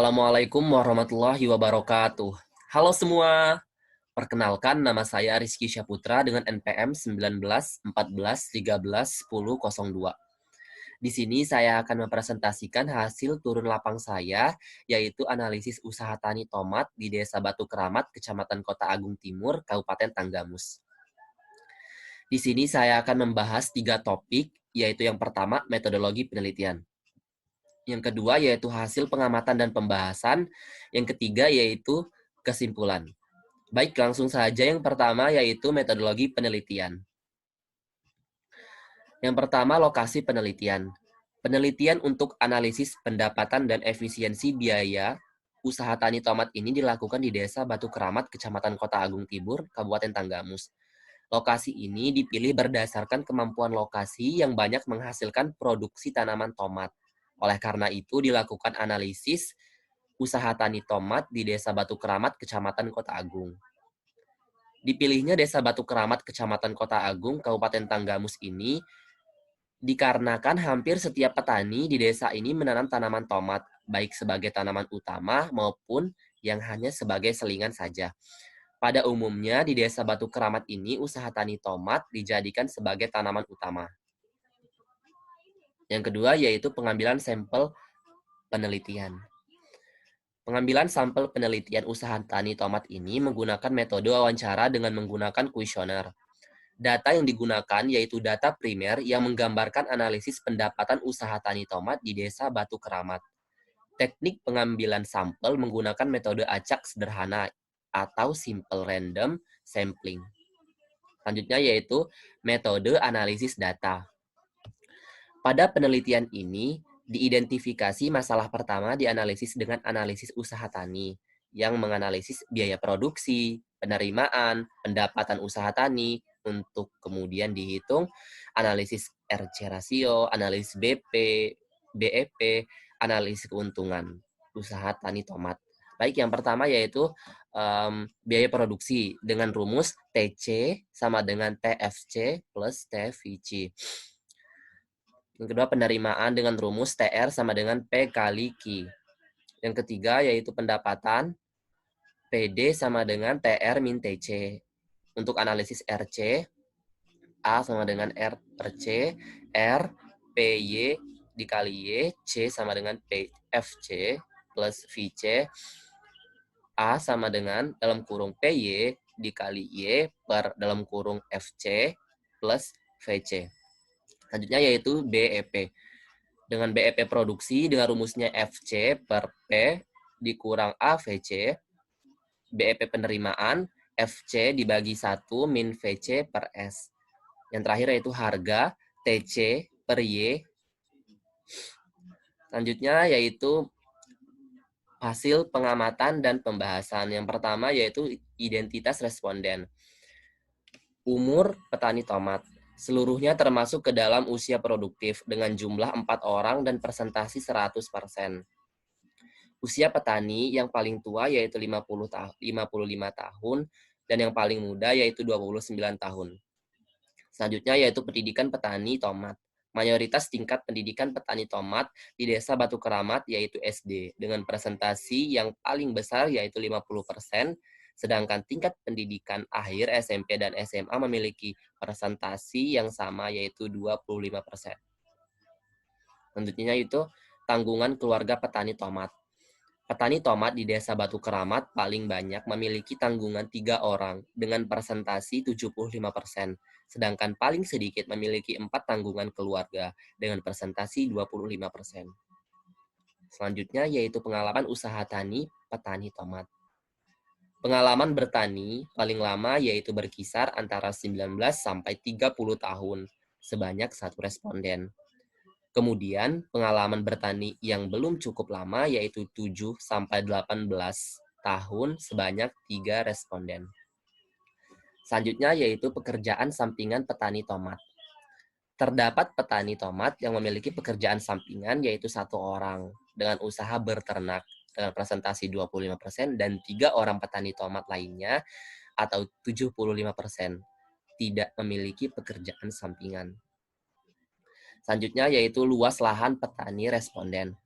Assalamualaikum warahmatullahi wabarakatuh. Halo semua, perkenalkan nama saya Rizky Syaputra dengan NPM 19 14 13 10 02. Di sini saya akan mempresentasikan hasil turun lapang saya, yaitu analisis usaha tani tomat di Desa Batu Keramat, Kecamatan Kota Agung Timur, Kabupaten Tanggamus. Di sini saya akan membahas 3 topik, yaitu yang pertama metodologi penelitian. Yang kedua yaitu hasil pengamatan dan pembahasan. Yang ketiga yaitu kesimpulan. Baik, langsung saja yang pertama yaitu metodologi penelitian. Yang pertama, lokasi penelitian. Penelitian untuk analisis pendapatan dan efisiensi biaya usaha tani tomat ini dilakukan di Desa Batu Keramat, Kecamatan Kota Agung Timur, Kabupaten Tanggamus. Lokasi ini dipilih berdasarkan kemampuan lokasi yang banyak menghasilkan produksi tanaman tomat. Oleh karena itu dilakukan analisis usaha tani tomat di Desa Batu Keramat, Kecamatan Kota Agung. Dipilihnya Desa Batu Keramat, Kecamatan Kota Agung, Kabupaten Tanggamus ini dikarenakan hampir setiap petani di desa ini menanam tanaman tomat, baik sebagai tanaman utama maupun yang hanya sebagai selingan saja. Pada umumnya di Desa Batu Keramat ini usaha tani tomat dijadikan sebagai tanaman utama. Yang kedua yaitu pengambilan sampel penelitian. Pengambilan sampel penelitian usaha tani tomat ini menggunakan metode wawancara dengan menggunakan kuesioner. Data yang digunakan yaitu data primer yang menggambarkan analisis pendapatan usaha tani tomat di Desa Batu Keramat. Teknik pengambilan sampel menggunakan metode acak sederhana atau simple random sampling. Selanjutnya yaitu metode analisis data. Pada penelitian ini, diidentifikasi masalah pertama dianalisis dengan analisis usaha tani, yang menganalisis biaya produksi, penerimaan, pendapatan usaha tani, untuk kemudian dihitung analisis RC rasio, analisis BP, BEP, analisis keuntungan usaha tani tomat. Baik, yang pertama yaitu biaya produksi dengan rumus TC sama dengan TFC plus TFVC. Yang kedua, penerimaan dengan rumus TR sama dengan P kali Q. Yang ketiga, yaitu pendapatan PD sama dengan TR min TC. Untuk analisis RC, A sama dengan R per C, R, PY dikali Y, C sama dengan FC plus VC, A sama dengan dalam kurung PY dikali Y per dalam kurung FC plus VC. Selanjutnya yaitu BEP. Dengan BEP produksi dengan rumusnya FC per P dikurang AVC, BEP penerimaan, FC dibagi 1 min VC per S. Yang terakhir yaitu harga, TC per Y. Selanjutnya yaitu hasil pengamatan dan pembahasan. Yang pertama yaitu identitas responden. Umur petani tomat. Seluruhnya termasuk ke dalam usia produktif dengan jumlah 4 orang dan presentasi 100%. Usia petani yang paling tua yaitu 55 tahun dan yang paling muda yaitu 29 tahun. Selanjutnya yaitu pendidikan petani tomat. Mayoritas tingkat pendidikan petani tomat di Desa Batu Keramat yaitu SD dengan presentasi yang paling besar yaitu 50%. Sedangkan tingkat pendidikan akhir SMP dan SMA memiliki presentasi yang sama yaitu 25%. Selanjutnya itu tanggungan keluarga petani tomat. Petani tomat di Desa Batu Keramat paling banyak memiliki tanggungan 3 orang dengan presentasi 75%. Sedangkan paling sedikit memiliki 4 tanggungan keluarga dengan presentasi 25%. Selanjutnya yaitu pengalaman usaha tani petani tomat. Pengalaman bertani paling lama yaitu berkisar antara 19 sampai 30 tahun, sebanyak 1 responden. Kemudian pengalaman bertani yang belum cukup lama yaitu 7 sampai 18 tahun, sebanyak 3 responden. Selanjutnya yaitu pekerjaan sampingan petani tomat. Terdapat petani tomat yang memiliki pekerjaan sampingan yaitu 1 orang dengan usaha berternak dengan presentasi 25% dan 3 orang petani tomat lainnya atau 75% tidak memiliki pekerjaan sampingan. Selanjutnya yaitu luas lahan petani responden.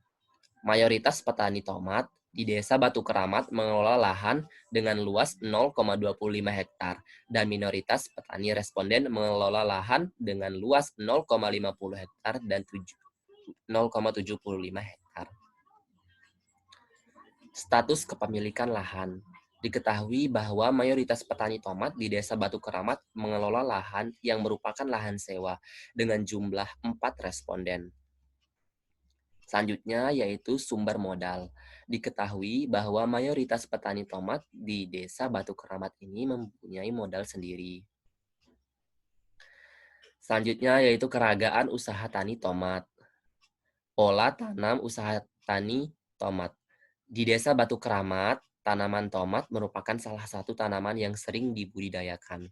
Mayoritas petani tomat di Desa Batu Keramat mengelola lahan dengan luas 0,25 hektar dan minoritas petani responden mengelola lahan dengan luas 0,50 hektar dan 0,75 hektar. Status kepemilikan lahan. Diketahui bahwa mayoritas petani tomat di Desa Batu Keramat mengelola lahan yang merupakan lahan sewa dengan jumlah 4 responden. Selanjutnya yaitu sumber modal. Diketahui bahwa mayoritas petani tomat di Desa Batu Keramat ini mempunyai modal sendiri. Selanjutnya yaitu keragaan usaha tani tomat. Pola tanam usaha tani tomat. Di Desa Batu Keramat, tanaman tomat merupakan salah satu tanaman yang sering dibudidayakan,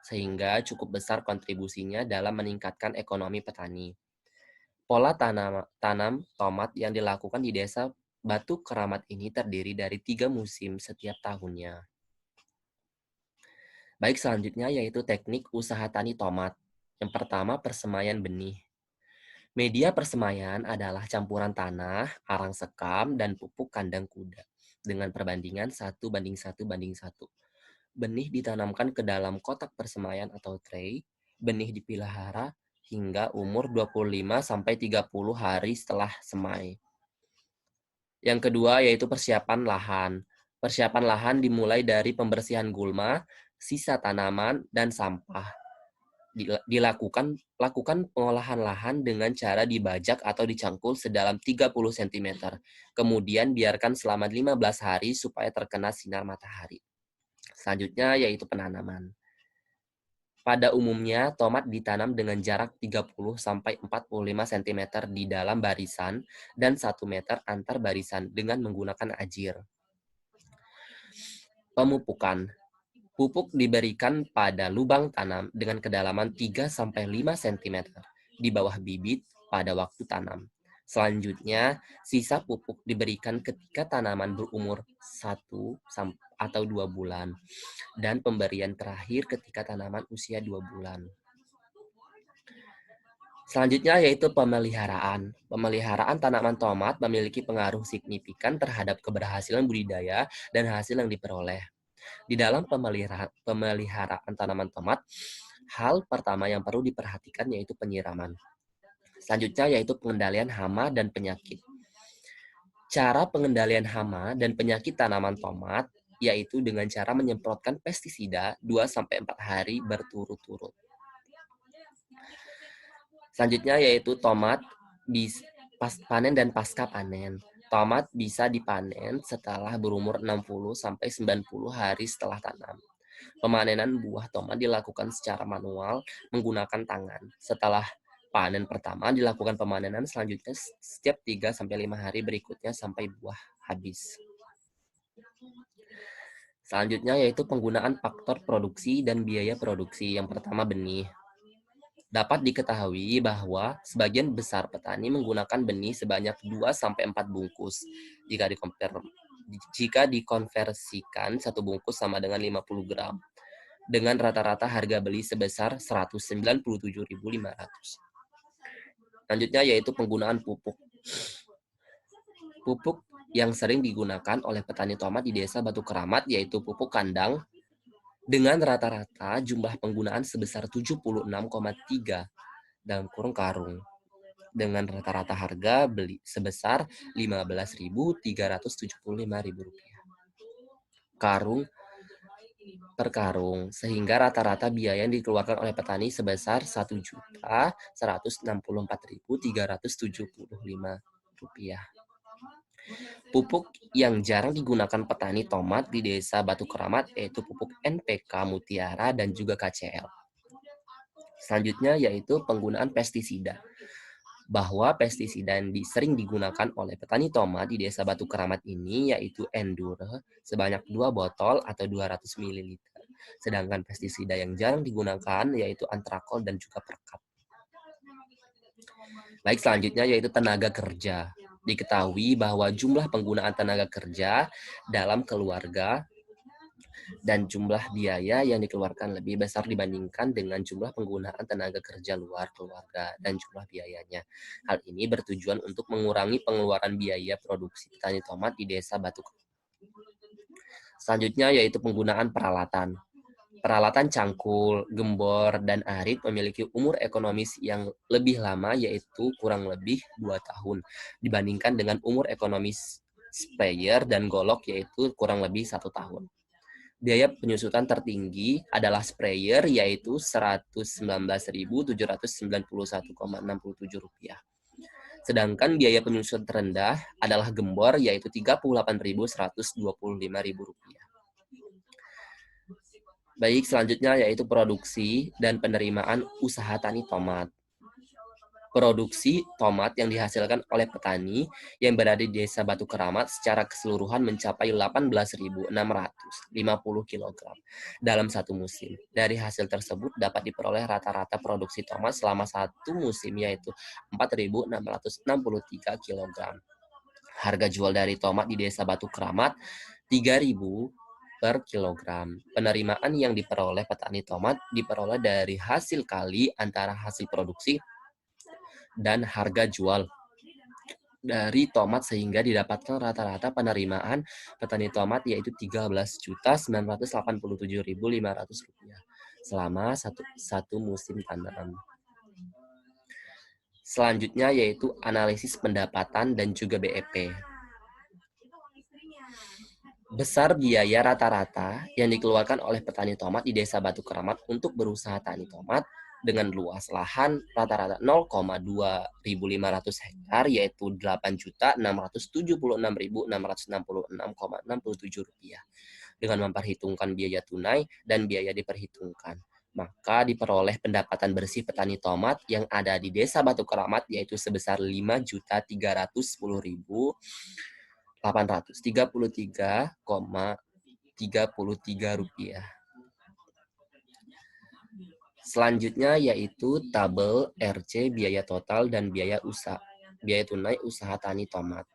sehingga cukup besar kontribusinya dalam meningkatkan ekonomi petani. Pola tanam tomat yang dilakukan di Desa Batu Keramat ini terdiri dari 3 musim setiap tahunnya. Baik, selanjutnya yaitu teknik usaha tani tomat. Yang pertama, persemaian benih. Media persemaian adalah campuran tanah, arang sekam, dan pupuk kandang kuda dengan perbandingan 1:1:1. Benih ditanamkan ke dalam kotak persemaian atau tray, benih dipelihara hingga umur 25-30 hari setelah semai. Yang kedua yaitu persiapan lahan. Persiapan lahan dimulai dari pembersihan gulma, sisa tanaman, dan sampah. Lakukan pengolahan lahan dengan cara dibajak atau dicangkul sedalam 30 cm. Kemudian biarkan selama 15 hari supaya terkena sinar matahari. Selanjutnya yaitu penanaman. Pada umumnya, tomat ditanam dengan jarak 30-45 cm di dalam barisan dan 1 meter antar barisan dengan menggunakan ajir. Pemupukan. Pupuk diberikan pada lubang tanam dengan kedalaman 3-5 cm di bawah bibit pada waktu tanam. Selanjutnya, sisa pupuk diberikan ketika tanaman berumur 1 atau 2 bulan dan pemberian terakhir ketika tanaman usia 2 bulan. Selanjutnya yaitu pemeliharaan. Pemeliharaan tanaman tomat memiliki pengaruh signifikan terhadap keberhasilan budidaya dan hasil yang diperoleh. Di dalam pemeliharaan tanaman tomat, hal pertama yang perlu diperhatikan yaitu penyiraman. Selanjutnya yaitu pengendalian hama dan penyakit. Cara pengendalian hama dan penyakit tanaman tomat yaitu dengan cara menyemprotkan pestisida 2-4 hari berturut-turut. Selanjutnya yaitu tomat panen dan pasca panen. Tomat bisa dipanen setelah berumur 60-90 hari setelah tanam. Pemanenan buah tomat dilakukan secara manual menggunakan tangan. Setelah panen pertama dilakukan pemanenan selanjutnya setiap 3-5 hari berikutnya sampai buah habis. Selanjutnya yaitu penggunaan faktor produksi dan biaya produksi. Yang pertama benih. Dapat diketahui bahwa sebagian besar petani menggunakan benih sebanyak 2-4 bungkus. Jika dikonversikan, satu bungkus sama dengan 50 gram. Dengan rata-rata harga beli sebesar 197.500. Selanjutnya yaitu penggunaan pupuk. Pupuk yang sering digunakan oleh petani tomat di Desa Batu Keramat yaitu pupuk kandang dengan rata-rata jumlah penggunaan sebesar 76,3 dalam kurung karung. Dengan rata-rata harga beli sebesar Rp15.375.000 karung per karung, sehingga rata-rata biaya yang dikeluarkan oleh petani sebesar Rp1.164.375. Pupuk yang jarang digunakan petani tomat di Desa Batu Keramat yaitu pupuk NPK Mutiara dan juga KCL. Selanjutnya yaitu penggunaan pestisida. Bahwa pestisida yang sering digunakan oleh petani tomat di Desa Batu Keramat ini yaitu Endure sebanyak 2 botol atau 200 ml. Sedangkan pestisida yang jarang digunakan yaitu Antrakol dan juga Perkat. Baik, selanjutnya yaitu tenaga kerja. Diketahui bahwa jumlah penggunaan tenaga kerja dalam keluarga dan jumlah biaya yang dikeluarkan lebih besar dibandingkan dengan jumlah penggunaan tenaga kerja luar keluarga dan jumlah biayanya. Hal ini bertujuan untuk mengurangi pengeluaran biaya produksi petani tomat di Desa Batu. Selanjutnya yaitu penggunaan peralatan. Peralatan cangkul, gembor, dan arit memiliki umur ekonomis yang lebih lama, yaitu kurang lebih 2 tahun, dibandingkan dengan umur ekonomis sprayer dan golok, yaitu kurang lebih 1 tahun. Biaya penyusutan tertinggi adalah sprayer, yaitu Rp119.791,67. Sedangkan biaya penyusutan terendah adalah gembor, yaitu Rp38.125.000. Baik, selanjutnya yaitu produksi dan penerimaan usaha tani tomat. Produksi tomat yang dihasilkan oleh petani yang berada di Desa Batu Keramat secara keseluruhan mencapai 18.650 kg dalam satu musim. Dari hasil tersebut dapat diperoleh rata-rata produksi tomat selama satu musim, yaitu 4.663 kg. Harga jual dari tomat di Desa Batu Keramat 3.000 per kilogram. Penerimaan yang diperoleh petani tomat diperoleh dari hasil kali antara hasil produksi dan harga jual dari tomat, sehingga didapatkan rata-rata penerimaan petani tomat yaitu Rp13.987.500 selama satu musim tanam. Selanjutnya yaitu analisis pendapatan dan juga BEP. Besar biaya rata-rata yang dikeluarkan oleh petani tomat di Desa Batu Keramat untuk berusaha tani tomat dengan luas lahan rata-rata 0,2500 hektar, yaitu Rp8.676.666,67 dengan memperhitungkan biaya tunai dan biaya diperhitungkan. Maka diperoleh pendapatan bersih petani tomat yang ada di Desa Batu Keramat yaitu sebesar Rp5.310.833,33. Selanjutnya yaitu tabel RC biaya total dan biaya tunai usaha tani tomat.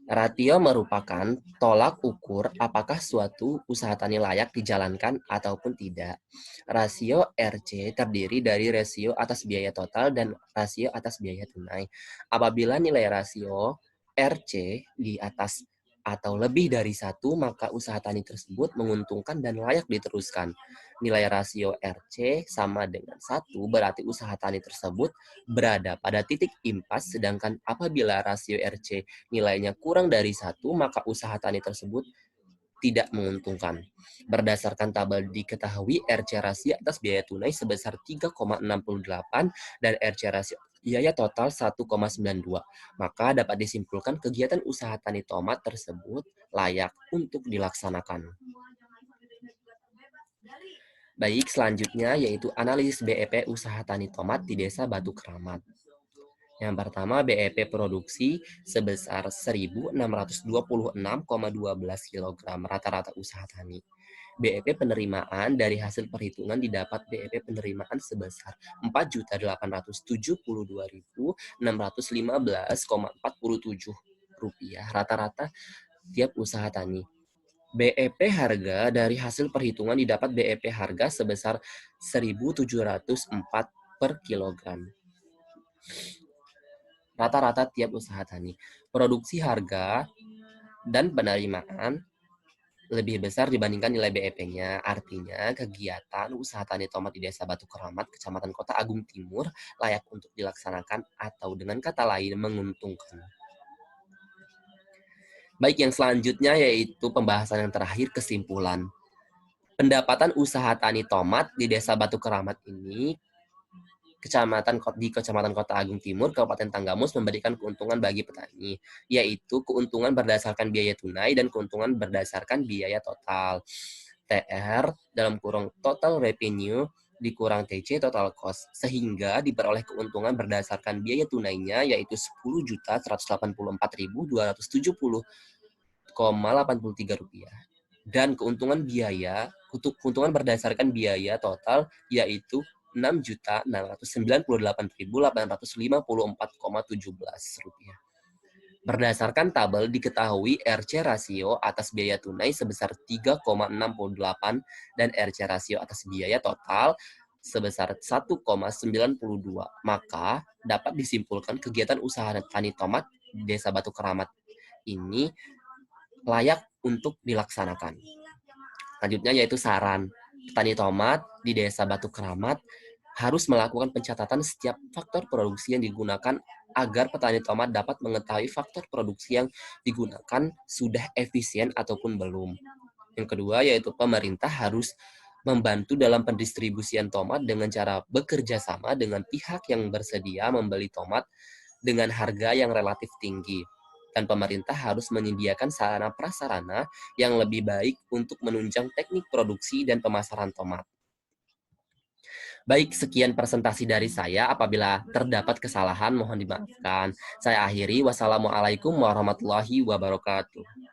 Ratio merupakan tolak ukur apakah suatu usaha tani layak dijalankan ataupun tidak. Rasio RC terdiri dari rasio atas biaya total dan rasio atas biaya tunai. Apabila nilai rasio RC di atas atau lebih dari 1, maka usaha tani tersebut menguntungkan dan layak diteruskan. Nilai rasio RC sama dengan 1 berarti usaha tani tersebut berada pada titik impas, sedangkan apabila rasio RC nilainya kurang dari 1, maka usaha tani tersebut tidak menguntungkan. Berdasarkan tabel diketahui RC rasio atas biaya tunai sebesar 3,68 dan RC rasio biaya total 1,92. Maka dapat disimpulkan kegiatan usaha tani tomat tersebut layak untuk dilaksanakan. Baik, selanjutnya yaitu analisis BEP usaha tani tomat di Desa Batu Keramat. Yang pertama, BEP produksi sebesar 1.626,12 kg rata-rata usaha tani. BEP penerimaan dari hasil perhitungan didapat BEP penerimaan sebesar Rp4.872.615,47 rata-rata tiap usaha tani. BEP harga dari hasil perhitungan didapat BEP harga sebesar Rp1.704 per kilogram. Rata-rata tiap usaha tani. Produksi harga dan penerimaan lebih besar dibandingkan nilai BEP-nya. Artinya, kegiatan usaha tani tomat di Desa Batu Keramat, Kecamatan Kota Agung Timur, layak untuk dilaksanakan atau dengan kata lain menguntungkan. Baik, yang selanjutnya yaitu pembahasan yang terakhir, kesimpulan. Pendapatan usaha tani tomat di Desa Batu Keramat ini Kecamatan Kota Agung Timur, Kabupaten Tanggamus memberikan keuntungan bagi petani, yaitu keuntungan berdasarkan biaya tunai dan keuntungan berdasarkan biaya total. TR dalam kurung total revenue dikurang TC total cost, sehingga diperoleh keuntungan berdasarkan biaya tunainya yaitu Rp10.184.270,83 dan keuntungan berdasarkan biaya total yaitu Rp6.698.854,17. Berdasarkan tabel diketahui RC rasio atas biaya tunai sebesar 3,68 dan RC rasio atas biaya total sebesar 1,92. Maka dapat disimpulkan kegiatan usaha tani tomat di Desa Batu Keramat ini layak untuk dilaksanakan. Selanjutnya yaitu saran. Petani tomat di Desa Batu Keramat harus melakukan pencatatan setiap faktor produksi yang digunakan agar petani tomat dapat mengetahui faktor produksi yang digunakan sudah efisien ataupun belum. Yang kedua yaitu pemerintah harus membantu dalam pendistribusian tomat dengan cara bekerja sama dengan pihak yang bersedia membeli tomat dengan harga yang relatif tinggi. Dan pemerintah harus menyediakan sarana prasarana yang lebih baik untuk menunjang teknik produksi dan pemasaran tomat. Baik, sekian presentasi dari saya. Apabila terdapat kesalahan, mohon dimaafkan. Saya akhiri. Wassalamualaikum warahmatullahi wabarakatuh.